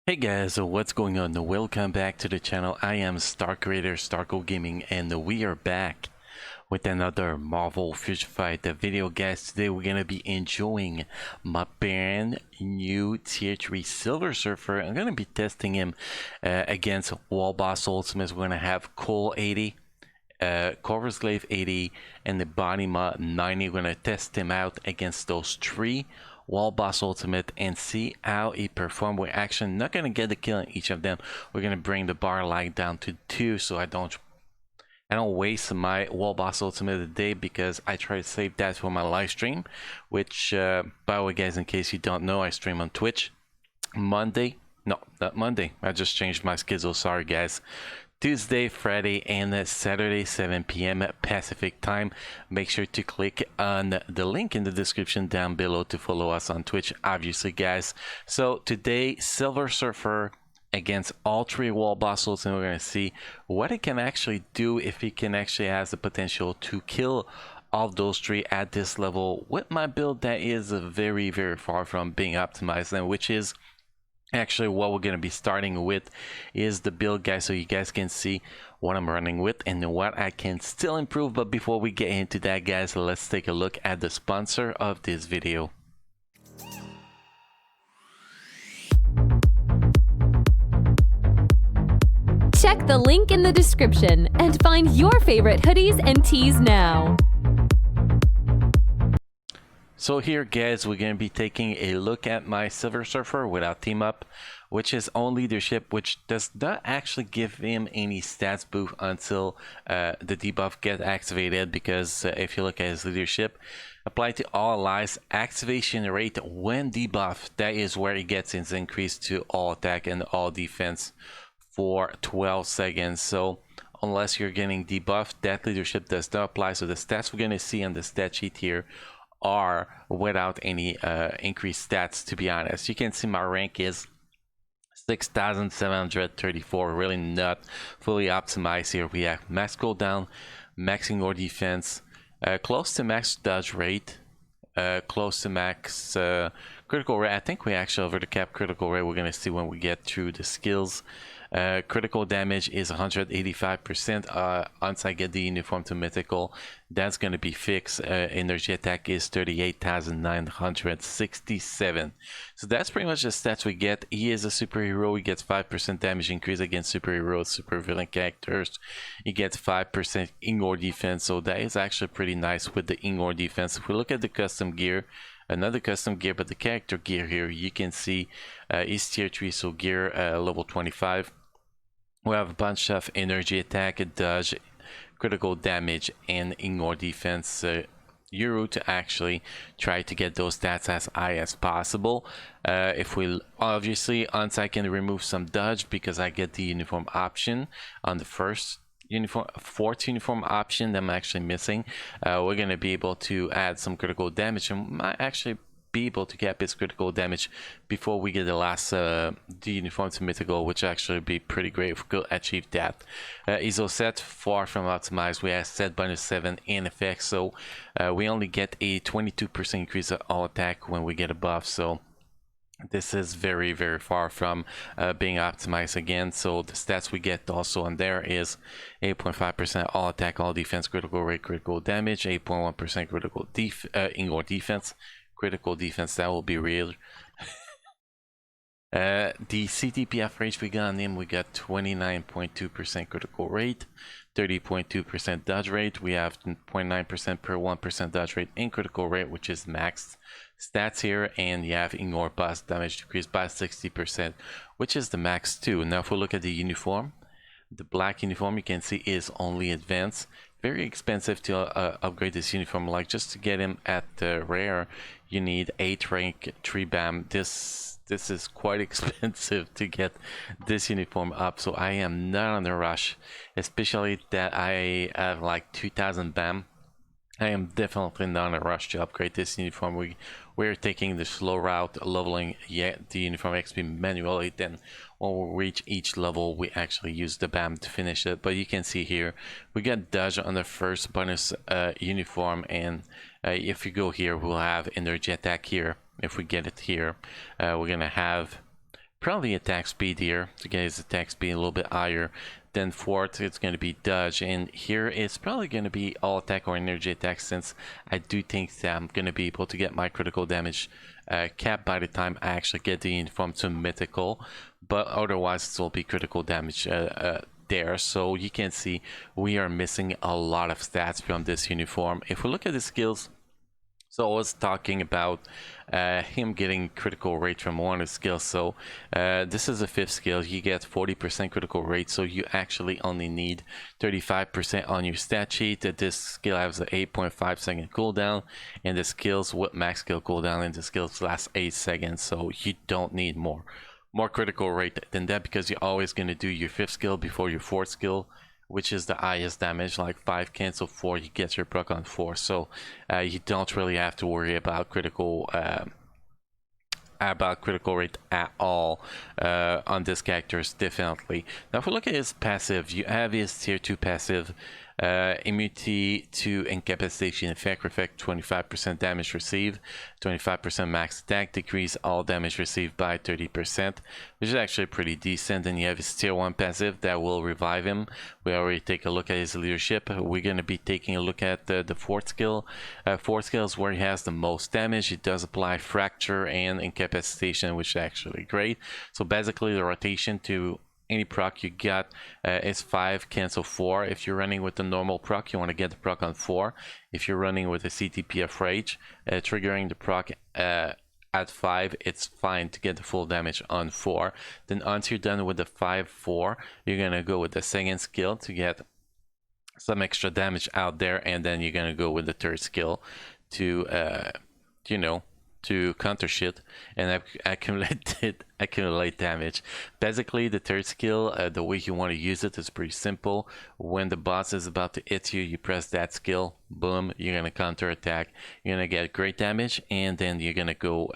Hey guys, so what's going on? Welcome back to the channel. I am Star Creator Starco Gaming, and we are back with another Marvel Fusion Fight video. Guys, today we're gonna be enjoying my brand new tier 3 Silver Surfer. I'm gonna be testing him against Wall Boss Ultimates. We're gonna have Cull 80, Corvus Glaive 80, and the Body Mod 90. We're gonna test him out against those three Wall Boss Ultimate and see how he perform. We're actually not gonna get the kill on each of them. We're gonna bring the bar lag down to 2 so I don't waste my Wall Boss Ultimate a day, because I try to save that for my live stream, which by the way guys, in case you don't know, I stream on Twitch Monday, no, not Monday, I just changed my schedule, sorry guys. Tuesday, Friday, and Saturday, 7 p.m. Pacific time. Make sure to click on the link in the description down below to follow us on Twitch, obviously, guys. So today, Silver Surfer against all three Wall Bosses, and we're going to see what it can actually do, if it can actually has the potential to kill all those three at this level with my build that is very, very far from being optimized, and which is actually what we're going to be starting with is the build, guys, so you guys can see what I'm running with and what I can still improve. But before we get into that, guys, let's take a look at the sponsor of this video. Check the link in the description and find your favorite hoodies and tees now. So here, guys, we're going to be taking a look at my Silver Surfer without team up, which is on leadership, which does not actually give him any stats boost until the debuff gets activated, because if you look at his leadership, apply to all allies, activation rate when debuff, that is where he gets his increase to all attack and all defense for 12 seconds. So unless you're getting debuffed, that leadership does not apply. So the stats we're going to see on the stat sheet here are without any increased stats, to be honest. You can see my rank is 6,734, really not fully optimized here. We have max cooldown, maxing or defense, close to max dodge rate, close to max critical rate. I think we actually over the cap critical rate. We're going to see when we get through the skills. Critical damage is 185%. Once I get the uniform to mythical, that's going to be fixed. Energy attack is 38,967. So that's pretty much the stats we get. He is a superhero. He gets 5% damage increase against superheroes, supervillain characters. He gets 5% in-war defense, so that is actually pretty nice with the in-war defense. If we look at the custom gear, another custom gear, but the character gear here, you can see is tier 3, so gear level 25. We have a bunch of energy attack, dodge, critical damage, and in-war defense. Euro to actually try to get those stats as high as possible. If we obviously, once I can remove some dodge because I get the uniform option on the first uniform, fourth uniform option that I'm actually missing, we're going to be able to add some critical damage and might actually be able to cap his critical damage before we get the last the uniform to mythical, which actually be pretty great if we could achieve that. ISO set far from optimized. We have set bonus 7 in effect, so we only get a 22% increase of all attack when we get a buff, so this is very, very far from being optimized again. So the stats we get also on there is 8.5% all attack, all defense, critical rate, critical damage, 8.1% critical in-war defense, critical defense, that will be real. The CTPF range we got on him, we got 29.2% critical rate, 30.2% dodge rate. We have 0.9% per 1% dodge rate in critical rate, which is maxed stats here, and you have in-war boss damage decreased by 60%, which is the max too. Now if we look at the uniform, the black uniform, you can see is only advanced. Very expensive to upgrade this uniform. Like just to get him at rare, you need 8 rank 3 BAM. This is quite expensive to get this uniform up, so I am not on a rush, especially that I have like 2,000 BAM. I am definitely not in a rush to upgrade this uniform. We're taking the slow route, leveling the uniform XP manually. Then when we reach each level, we actually use the BAM to finish it. But you can see here, we got dodge on the first bonus uniform, and if you go here, we'll have energy attack here. If we get it here, we're gonna have probably attack speed here to get his attack speed a little bit higher. Then fourth, it's going to be dodge, and here it's probably going to be all attack or energy attack, since I do think that I'm going to be able to get my critical damage cap by the time I actually get the uniform to mythical, but otherwise it will be critical damage there. So you can see we are missing a lot of stats from this uniform. If we look at the skills, so I was talking about him getting critical rate from one of the skills. So this is a 5th skill. You get 40% critical rate, so you actually only need 35% on your stat sheet. This skill has an 8.5 second cooldown, and the skills with max skill cooldown, and the skills last 8 seconds. So you don't need more critical rate than that, because you're always going to do your 5th skill before your 4th skill, which is the highest damage, like 5 cancel 4, you get your proc on 4. So you don't really have to worry about critical rate at all on this characters, definitely. Now if we look at his passive, you have his tier 2 passive, immunity to incapacitation effect, 25% damage received, 25% max attack, decrease all damage received by 30%, which is actually pretty decent. And you have his tier 1 passive that will revive him. We already take a look at his leadership. We're going to be taking a look at the 4th skill. 4th skill is where he has the most damage. It does apply fracture and incapacitation, which is actually great. So basically the rotation to any proc you got is 5 cancel 4. If you're running with the normal proc, you want to get the proc on 4. If you're running with a CTP of rage, triggering the proc at 5, it's fine to get the full damage on 4. Then once you're done with the 5-4, you're gonna go with the 2nd skill to get some extra damage out there, and then you're gonna go with the 3rd skill to to counter shit and accumulate damage. Basically, the 3rd skill, the way you want to use it is pretty simple. When the boss is about to hit you, you press that skill, boom, you're gonna counter attack, you're gonna get great damage, and then you're gonna go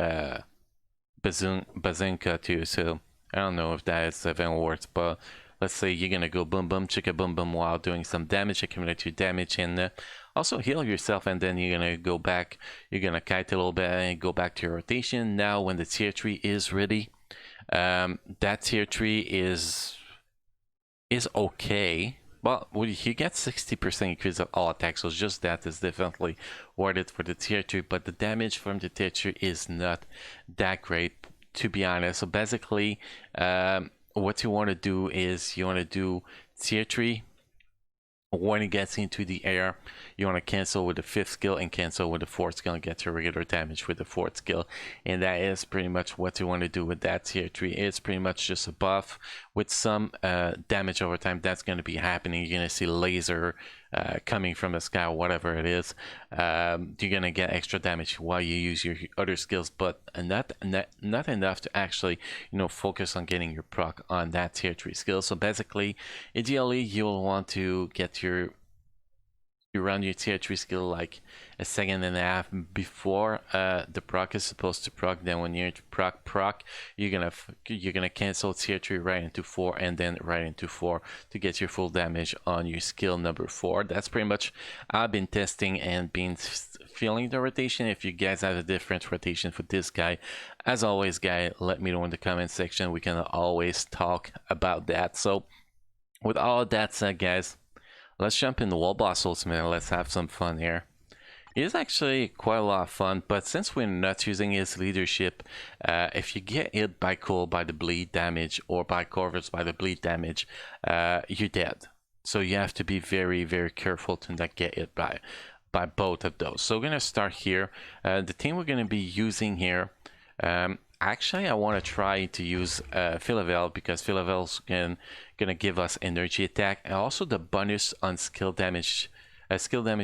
bazooka too. So I don't know if that is even words, but let's say you're gonna go boom boom chicka boom boom while doing some damage, accumulate your damage, and also heal yourself, and then you're gonna go back, you're gonna kite a little bit and go back to your rotation. Now when the tier 3 is ready, that tier 3 is okay. Well, you get 60% increase of all attacks, so just that is definitely worth it for the tier 3, but the damage from the tier 3 is not that great, to be honest. So basically what you want to do is you want to do tier 3. When it gets into the air, you want to cancel with the 5th skill and cancel with the 4th skill and get your regular damage with the 4th skill. And that is pretty much what you want to do with that tier 3. It's pretty much just a buff with some damage over time. That's going to be happening. You're going to see laser coming from the sky, or whatever it is. You're going to get extra damage while you use your other skills, but not enough to actually focus on getting your proc on that tier 3 skill. So basically, ideally, you'll want to get you run your tier 3 skill like a second and a half before the proc is supposed to proc. Then when you're proc, you're gonna cancel tier 3 right into 4, and then right into 4 to get your full damage on your skill number 4. That's pretty much I've been testing and been feeling the rotation. If you guys have a different rotation for this guy, as always, guy, let me know in the comment section. We can always talk about that. So with all that said, guys, let's jump in the wall boss ultimate and let's have some fun here. It is actually quite a lot of fun, but since we're not using his leadership, if you get hit by Cull by the bleed damage or by Corvus by the bleed damage, you're dead. So you have to be very, very careful to not get hit by both of those. So we're gonna start here. The team we're gonna be using here, actually I want to try to use Philavel, because Philavel's gonna give us energy attack and also the bonus on skill damage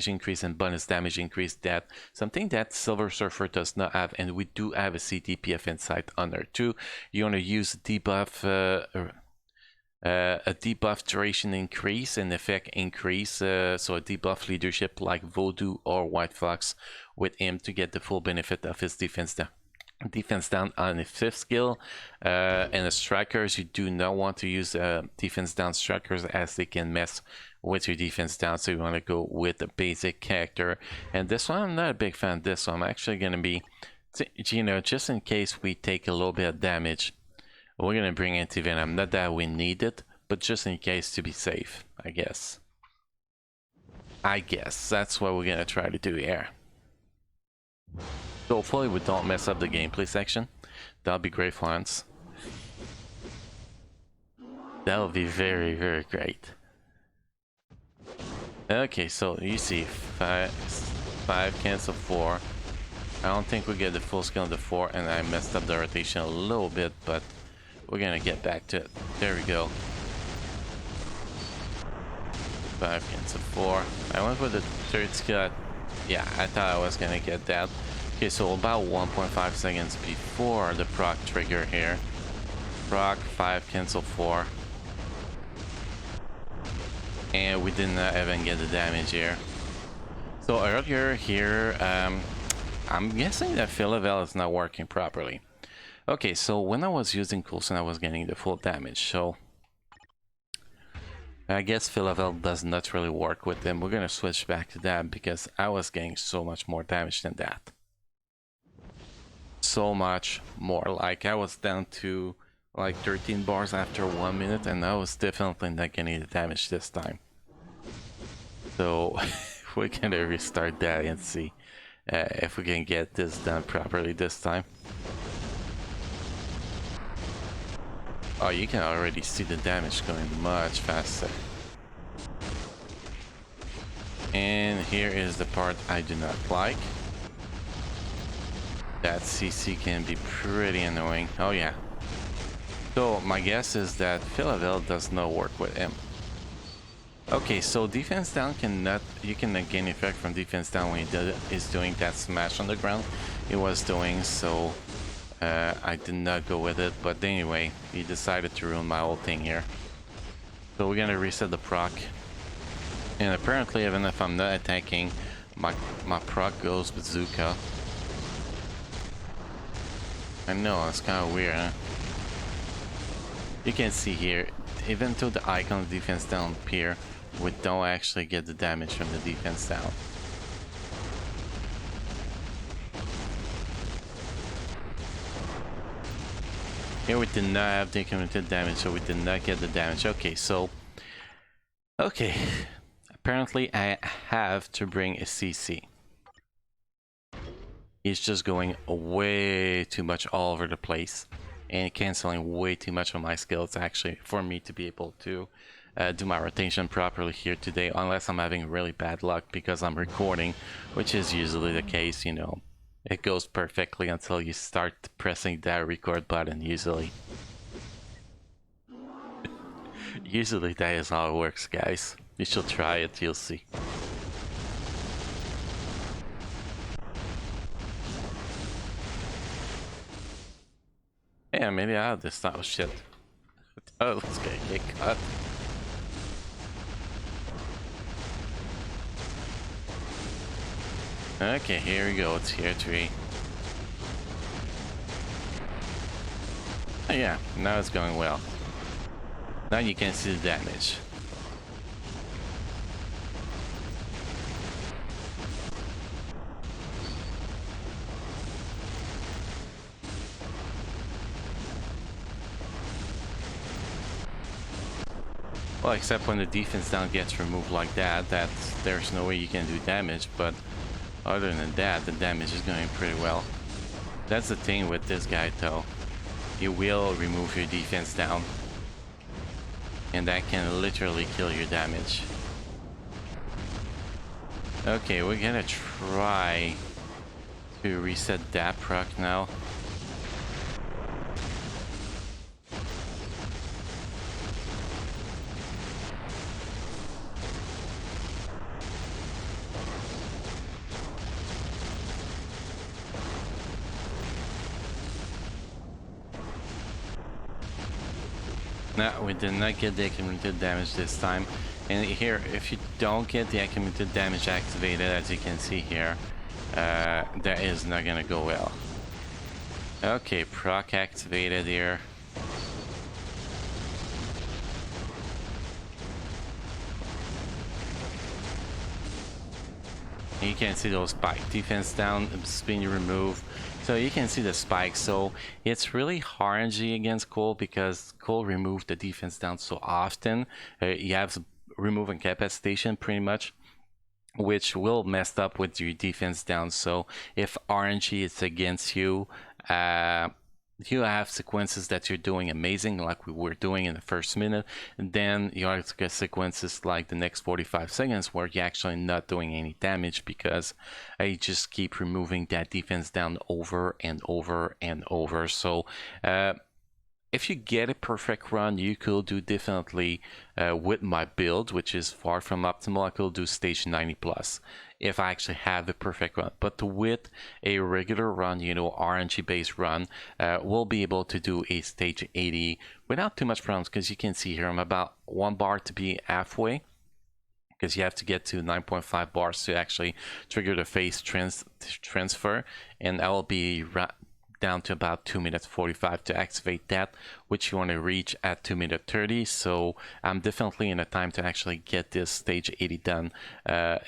increase and bonus damage increase. That something that Silver Surfer does not have, and we do have a CTP of Insight on there too. You want to use debuff, a debuff duration increase and effect increase, so a debuff leadership like Voodoo or White Fox with him to get the full benefit of his defense down on a 5th skill. And the strikers, you do not want to use defense down strikers, as they can mess with your defense down. So you want to go with the basic character. And this one, I'm not a big fan of this one. I'm actually going to be, just in case we take a little bit of damage, We're gonna bring anti-venom, not that we need it, but just in case to be safe, I guess. I guess that's what we're gonna try to do here. So hopefully we don't mess up the gameplay section. That'll be great for once. That'll be very, very great. Okay, so you see, 5 cancel 4. I don't think we get the full skill on the 4, and I messed up the rotation a little bit, but we're gonna get back to it. There we go. 5 cancel 4. I went with the 3rd skill. Yeah, I thought I was gonna get that. Okay, so about 1.5 seconds before the proc trigger here. Proc 5 cancel 4. And we did not even get the damage here. So earlier here, I'm guessing that Philavel is not working properly. Okay, so when I was using Coulson, I was getting the full damage, so I guess Philavel does not really work with them. We're gonna switch back to that because I was getting so much more damage than that. So much more. Like I was down to like 13 bars after 1 minute, and I was definitely not getting the damage this time. So we're gonna restart that and see if we can get this done properly this time. Oh, you can already see the damage going much faster. And here is the part I do not like. That CC can be pretty annoying. Oh yeah. So my guess is that Philavel does not work with him. Okay, so defense down cannot, you cannot gain effect from defense down when he is doing that smash on the ground he was doing, so I did not go with it, but anyway, he decided to ruin my whole thing here. So we're gonna reset the proc, and apparently even if I'm not attacking, my proc goes bazooka. I know, it's kind of weird, huh? You can see here, even though the icon of defense down appear, we don't actually get the damage from the defense down. Here we did not have the accumulated damage, so we did not get the damage. Okay, so... Okay. Apparently I have to bring a CC. He's just going way too much all over the place and canceling way too much of my skills actually for me to be able to do my rotation properly here today, unless I'm having really bad luck because I'm recording, which is usually the case, you know. It goes perfectly until you start pressing that record button, usually. Usually that is how it works, guys. You should try it, you'll see. Yeah, maybe I have this style of shit. Oh, it's gonna get cut. Okay, here we go, it's tier 3. Oh yeah, now it's going well. Now you can see the damage. Well, except when the defense down gets removed like that, there's no way you can do damage, but other than that, the damage is going pretty well. That's the thing with this guy though. He will remove your defense down, and that can literally kill your damage. Okay, we're gonna try to reset that proc now. No, we did not get the accumulated damage this time. And here, if you don't get the accumulated damage activated, as you can see here, that is not gonna go well. Okay, proc activated here. And you can see those spike defense down, spin remove. So you can see the spikes. So it's really RNG against Cull because Cull removed the defense down so often. You have remove incapacitation pretty much, which will mess up with your defense down. So if RNG is against you, you have sequences that you're doing amazing like we were doing in the first minute, and then you have sequences like the next 45 seconds where you're actually not doing any damage because you just keep removing that defense down over and over and over. So if you get a perfect run, you could do definitely with my build, which is far from optimal, I could do stage 90 plus if I actually have the perfect run. But with a regular run, you know, RNG based run, we'll be able to do a stage 80 without too much problems, because you can see here I'm about 1 bar to be halfway, because you have to get to 9.5 bars to actually trigger the phase transfer, and I will be down to about 2 minutes 45 to activate that, which you want to reach at 2 minutes 30. So I'm definitely in a time to actually get this stage 80 done,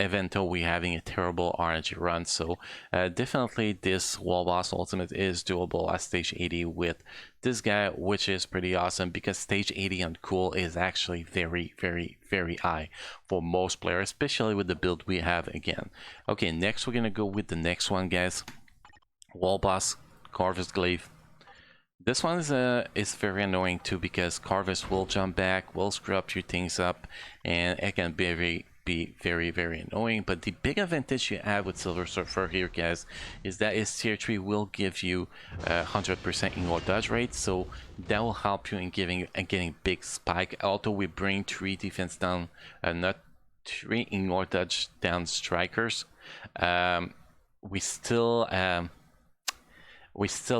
even though we're having a terrible RNG run. So definitely this wall boss ultimate is doable at stage 80 with this guy, which is pretty awesome because stage 80 on Cull is actually very, very, very high for most players, especially with the build we have again. Okay, next we're gonna go with the next one, guys. Wall boss Corvus glaive. This one is very annoying too, because Corvus will jump back, will screw up your things up, and it can be very, very annoying. But the big advantage you have with Silver Surfer here, guys, is that his tier 3 will give you 100% ignore dodge rate, so that will help you in getting big spike. Although we bring 3 defense down, not 3 ignore dodge down strikers, we still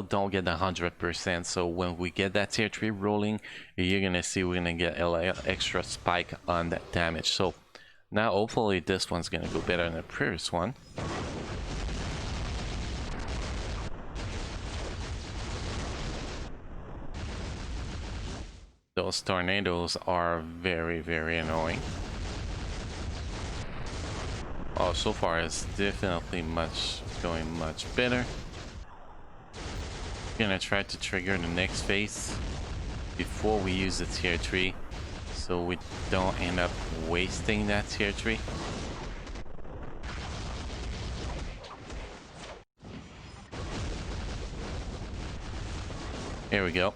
don't get 100%. So when we get that tier 3 rolling, you're gonna see we're gonna get a extra spike on that damage. So now hopefully this one's gonna go better than the previous one. Those tornadoes are very, very annoying. Oh, so far it's definitely going much better. Gonna try to trigger the next phase before we use the tier 3, so we don't end up wasting that tier 3. Here we go.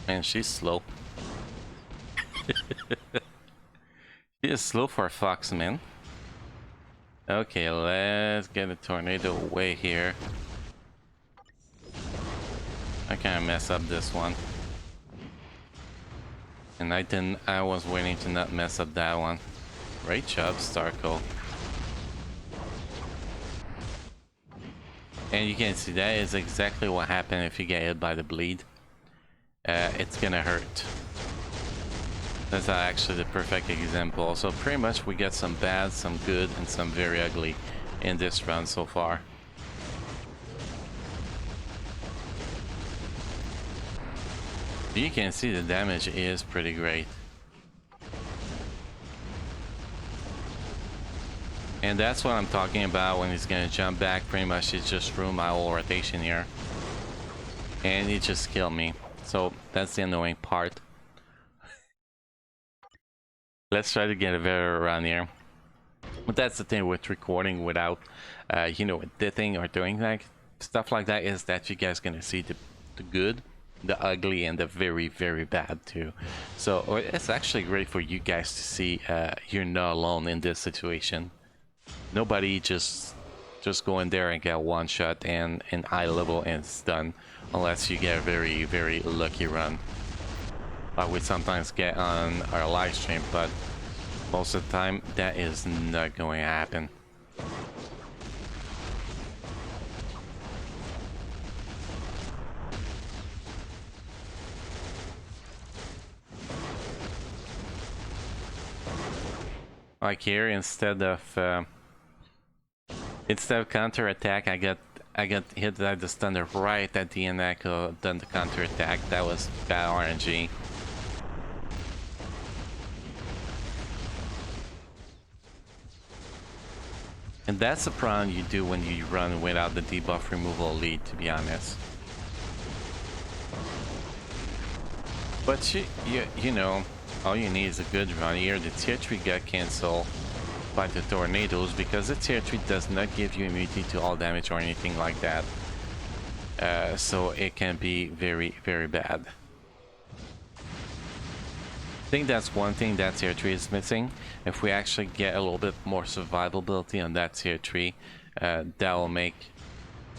And she's slow. She is slow for a fox, man. Okay, let's get a tornado away here. I kind of mess up this one. And I was waiting to not mess up that one. Great job, Starco. And you can see that is exactly what happened if you get hit by the bleed. It's gonna hurt. That's actually the perfect example. So pretty much we get some bad, some good, and some very ugly in this round so far. You can see the damage is pretty great. And that's what I'm talking about when he's gonna jump back. Pretty much it just ruined my whole rotation here. And he just killed me. So that's the annoying part. Let's try to get a better run here. But that's the thing with recording without, you know, editing or doing like stuff like that, is that you guys gonna see the good, the ugly, and the very, very bad too. So it's actually great for you guys to see you're not alone in this situation. Nobody just go in there and get one shot and in high level and it's done, unless you get a very, very lucky run. We sometimes get on our live stream, but most of the time that is not going to happen. Like here, instead of counter attack, I got hit by the thunder right at the end. I could have done the counter attack. That was bad RNG. And that's the problem you do when you run without the debuff removal lead, to be honest. But you know, all you need is a good run here. The tier 3 got cancelled by the tornadoes because the tier 3 does not give you immunity to all damage or anything like that. So it can be very, very bad. I think that's one thing that tier 3 is missing. If we actually get a little bit more survivability on that tier 3, that'll make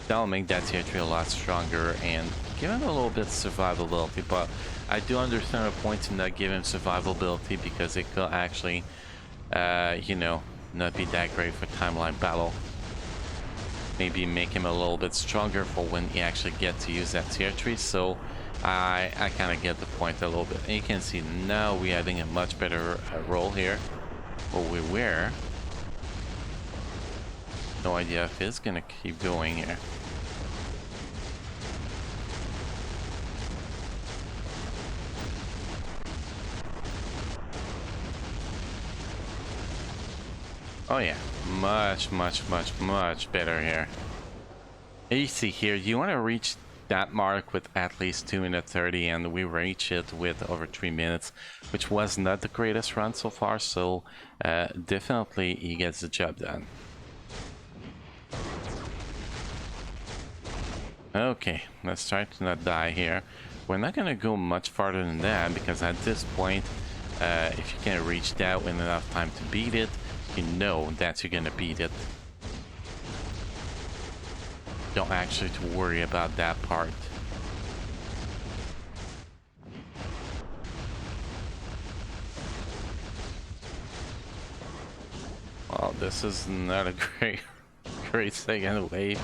that tier 3 a lot stronger and give him a little bit of survivability. But I do understand the point to not give him survivability because it could actually, you know, not be that great for timeline battle. Maybe make him a little bit stronger for when he actually gets to use that tier 3. So I kind of get the point a little bit. And you can see now we're having a much better role here. Or we were. No idea if it's gonna keep going here. Oh yeah, much better here. You see here, you want to reach that mark with at least 2 minutes 30, and we reach it with over 3 minutes, which was not the greatest run so far, so definitely he gets the job done. Okay, let's try to not die here. We're not gonna go much farther than that, because at this point, if you can reach that with enough time to beat it, you know that you're gonna beat it. Don't actually have to worry about that part. Well, this is not a great second wave.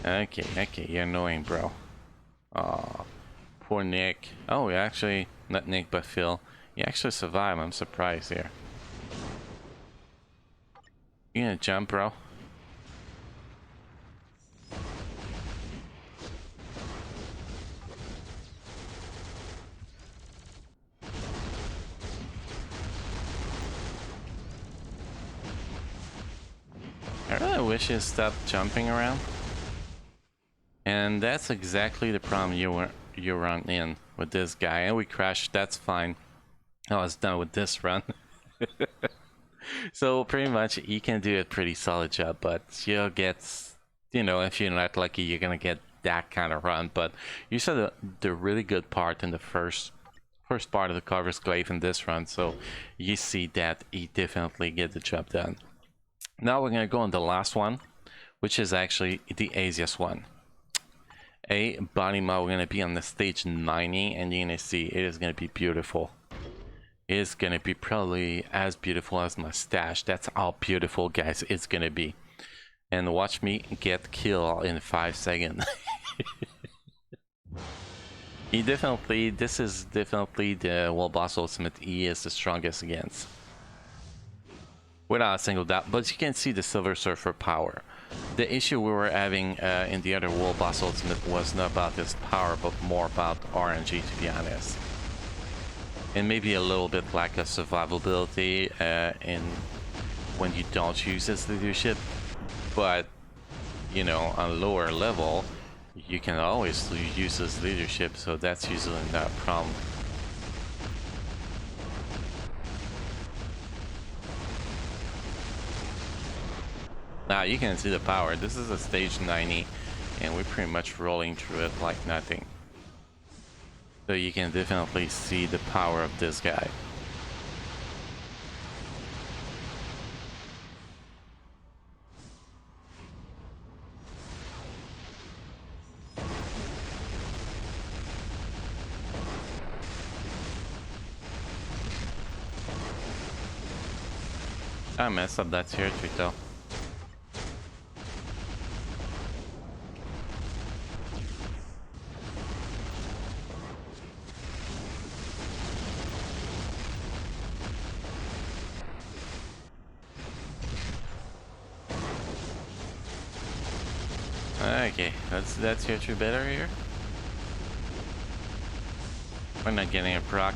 Okay, you're annoying, bro. Aw, poor Nick. Oh, actually, not Nick, but Phil. You actually survived. I'm surprised here. You gonna jump, bro? I really wish he stopped jumping around. And that's exactly the problem you run in with this guy. And we crashed, that's fine. I was done with this run. So pretty much he can do a pretty solid job, but you'll get, you know, if you're not lucky, you're gonna get that kind of run. But you saw the really good part in the first part of the Corvus glaive in this run, so you see that he definitely get the job done. Now we're gonna go on the last one, which is actually the easiest one. Body mod, we're gonna be on the stage 90, and you're gonna see it is gonna be beautiful. It is gonna be probably as beautiful as my stash. That's how beautiful, guys, it's gonna be. And watch me get killed in 5 seconds. This is definitely the World Boss Ultimate he is the strongest against. Without a single doubt, but you can see the Silver Surfer power. The issue we were having in the other World Boss Ultimate was not about his power, but more about RNG, to be honest. And maybe a little bit lack of survivability when you don't use his leadership. But, you know, on lower level, you can always use his leadership, so that's usually not a problem. Now you can see the power. This is a stage 90, and we're pretty much rolling through it like nothing. So you can definitely see the power of this guy. I messed up that tier 3 though. Okay, that's tier 2 better here. We're not getting a proc.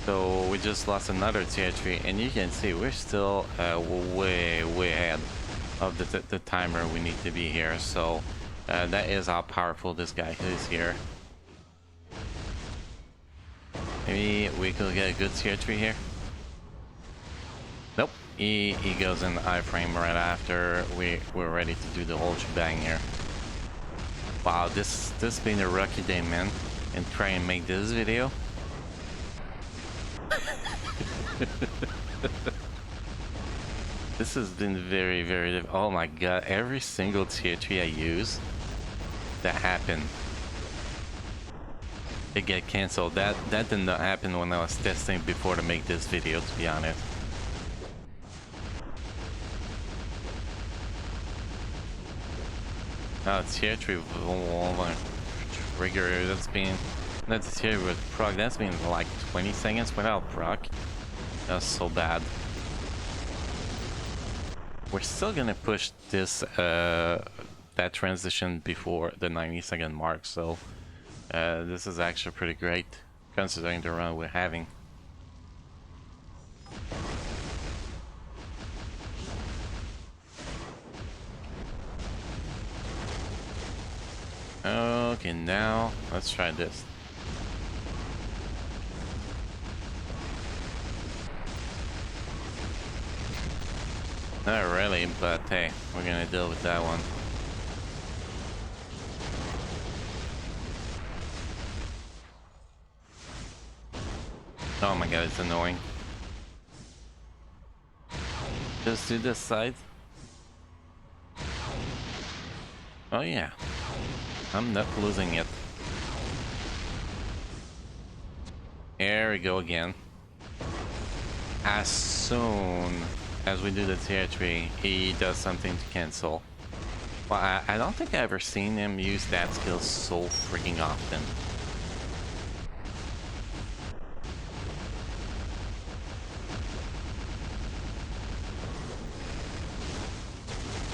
So we just lost another tier 3, and you can see we're still way ahead of the timer we need to be here. So that is how powerful this guy is here. Maybe we could get a good tier 3 here. Nope, he goes in the iframe right after we're ready to do the whole shebang here. Wow, this been a rocky day, man, and try and make this video. This has been very oh my god, every single tier 3 I use that happened, it get cancelled. That did not happen when I was testing before to make this video, to be honest. Tier 3 trigger, that's tier with proc, that's been like 20 seconds without proc. That's so bad. We're still gonna push this that transition before the 90-second mark, so this is actually pretty great considering the run we're having. Okay, now let's try this. Not really, but hey, we're gonna deal with that one. Oh my god, it's annoying. Just do this side. Oh yeah, I'm not losing it. There we go again. As soon as we do the tier 3, he does something to cancel. Well, I don't think I've ever seen him use that skill so freaking often.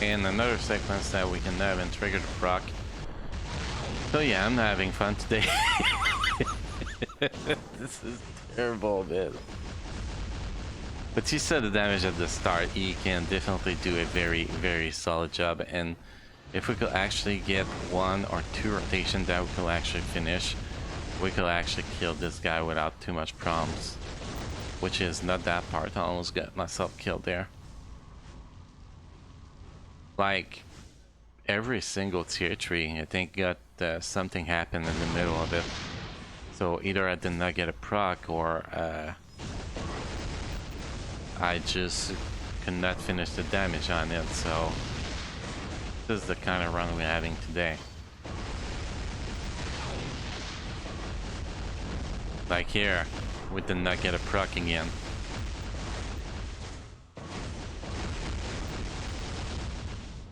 And another sequence that we can have and trigger the proc. So yeah, I'm having fun today. This is terrible, man. But you saw the damage at the start. He can definitely do a very solid job, and if we could actually get 1 or 2 rotations that we could actually finish, we could actually kill this guy without too much problems, which is not that part. I almost got myself killed there. Like every single tier 3, I think got something happened in the middle of it. So either I did not get a proc, or I just could not finish the damage on it. So this is the kind of run we're having today. Like here, we did not get a proc again.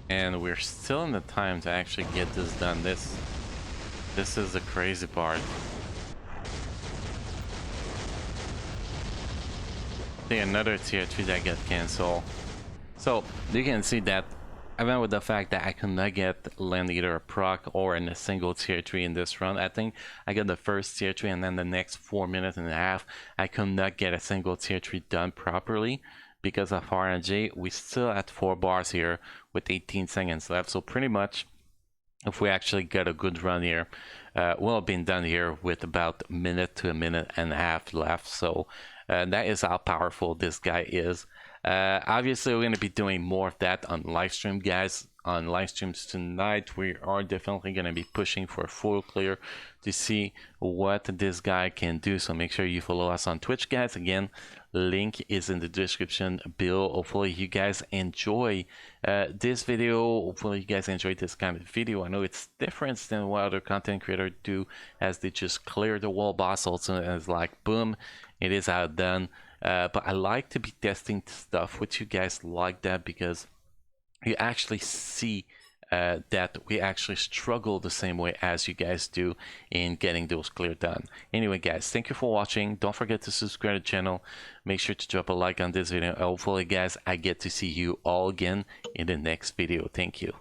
And we're still in the time to actually get this done. This is the crazy part. See, another tier 3 that got cancelled. So you can see that even with the fact that I could not get land either a proc or in a single tier 3 in this run, I think I got the first tier 3 and then the next 4.5 minutes I could not get a single tier 3 done properly because of RNG. We still at 4 bars here with 18 seconds left, so pretty much if we actually get a good run here, we'll have been done here with about a minute to 1.5 minutes left. So that is how powerful this guy is. Obviously we're going to be doing more of that on live stream, guys. On live streams tonight, we are definitely going to be pushing for a full clear to see what this guy can do. So make sure you follow us on Twitch, guys. Again, link is in the description below. Hopefully you guys enjoy this video. Hopefully you guys enjoyed this kind of video. I know it's different than what other content creators do, as they just clear the wall boss also, and it's like boom, it is out done. But I like to be testing stuff with you guys like that, because you actually see that we actually struggle the same way as you guys do in getting those clear done. Anyway, guys, thank you for watching. Don't forget to subscribe to the channel. Make sure to drop a like on this video. Hopefully, guys, I get to see you all again in the next video. Thank you.